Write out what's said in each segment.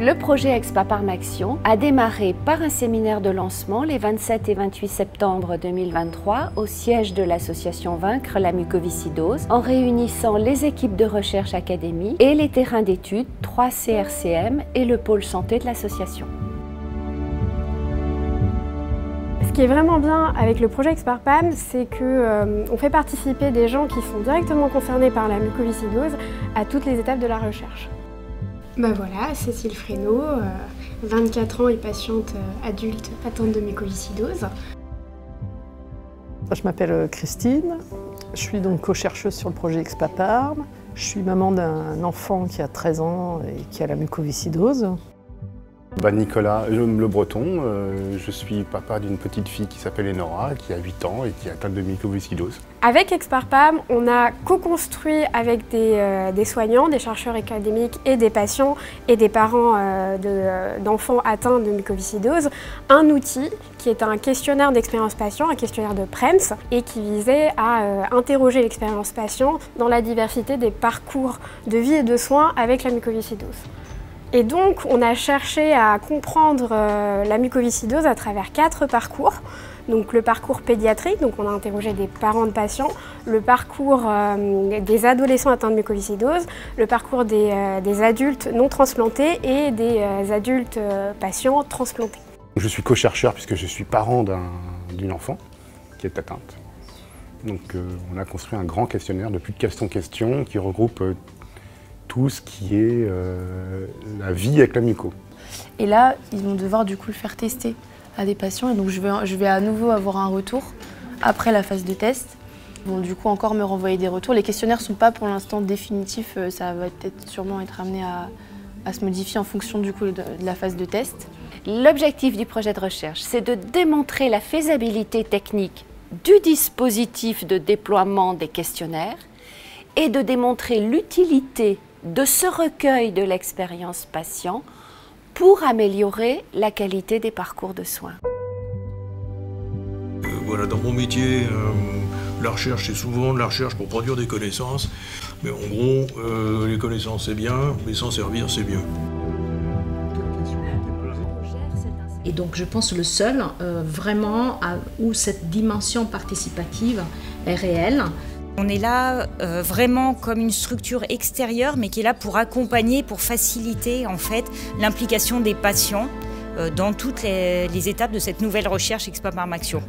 le projet Expaparm Action a démarré par un séminaire de lancement les 27 et 28 septembre 2023 au siège de l'association Vaincre la mucoviscidose en réunissant les équipes de recherche académique et les terrains d'études, 3 CRCM et le pôle santé de l'association. Ce qui est vraiment bien avec le projet Expaparm, c'est qu'on fait participer des gens qui sont directement concernés par la mucoviscidose à toutes les étapes de la recherche. Ben voilà, Cécile Fresneau, 24 ans et patiente adulte atteinte de mucoviscidose. Je m'appelle Christine, je suis donc co-chercheuse sur le projet Expaparm. Je suis maman d'un enfant qui a 13 ans et qui a la mucoviscidose. Nicolas Le Breton, je suis papa d'une petite fille qui s'appelle Enora, qui a 8 ans et qui est atteinte de mucoviscidose. Avec Expaparm, on a co-construit avec des soignants, des chercheurs académiques et des patients et des parents d'enfants atteints de mucoviscidose un outil qui est un questionnaire d'expérience patient, un questionnaire de PREMS et qui visait à interroger l'expérience patient dans la diversité des parcours de vie et de soins avec la mucoviscidose. Et donc, on a cherché à comprendre la mucoviscidose à travers 4 parcours. Donc, le parcours pédiatrique, donc on a interrogé des parents de patients, le parcours des adolescents atteints de mucoviscidose, le parcours des adultes non transplantés et des adultes patients transplantés. Je suis co-chercheur puisque je suis parent d'une enfant qui est atteinte. Donc, on a construit un grand questionnaire de plus de 400 questions qui regroupe tout ce qui est la vie avec la muco. Et là, ils vont devoir du coup le faire tester à des patients et donc je vais à nouveau avoir un retour après la phase de test. Ils vont du coup encore me renvoyer des retours. Les questionnaires ne sont pas pour l'instant définitifs, ça va peut-être sûrement être amené à se modifier en fonction du coup de la phase de test. L'objectif du projet de recherche, c'est de démontrer la faisabilité technique du dispositif de déploiement des questionnaires et de démontrer l'utilité de ce recueil de l'expérience patient pour améliorer la qualité des parcours de soins. Voilà, dans mon métier, la recherche, c'est souvent de la recherche pour produire des connaissances. Mais en gros, les connaissances, c'est bien, mais s'en servir, c'est mieux. Et donc je pense le seul, vraiment, où cette dimension participative est réelle. On est là vraiment comme une structure extérieure, mais qui est là pour accompagner, pour faciliter en fait l'implication des patients dans toutes les étapes de cette nouvelle recherche Expaparm Action.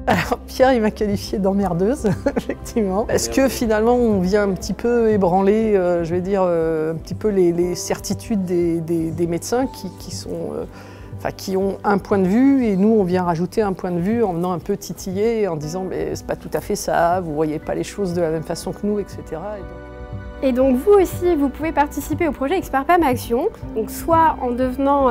Alors Pierre, il m'a qualifiée d'emmerdeuse, effectivement. Parce que finalement, on vient un petit peu ébranler, je vais dire, un petit peu les certitudes des médecins qui ont un point de vue et nous on vient rajouter un point de vue en venant un peu titiller, en disant mais c'est pas tout à fait ça, vous voyez pas les choses de la même façon que nous, etc. Et donc vous aussi, vous pouvez participer au projet Expaparm Action, donc soit en devenant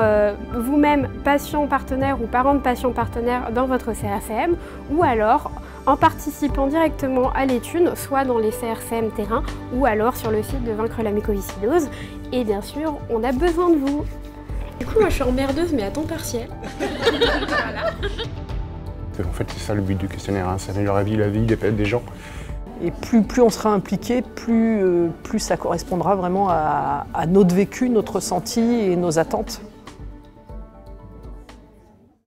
vous-même patient partenaire ou parent de patient partenaire dans votre CRCM, ou alors en participant directement à l'étude, soit dans les CRCM terrain, ou alors sur le site de Vaincre la mucoviscidose. Et bien sûr, on a besoin de vous. Du coup, moi je suis emmerdeuse, mais à temps partiel. Voilà. En fait, c'est ça le but du questionnaire, c'est améliorer la vie des gens. Et plus on sera impliqué, plus ça correspondra vraiment à notre vécu, notre ressenti et nos attentes.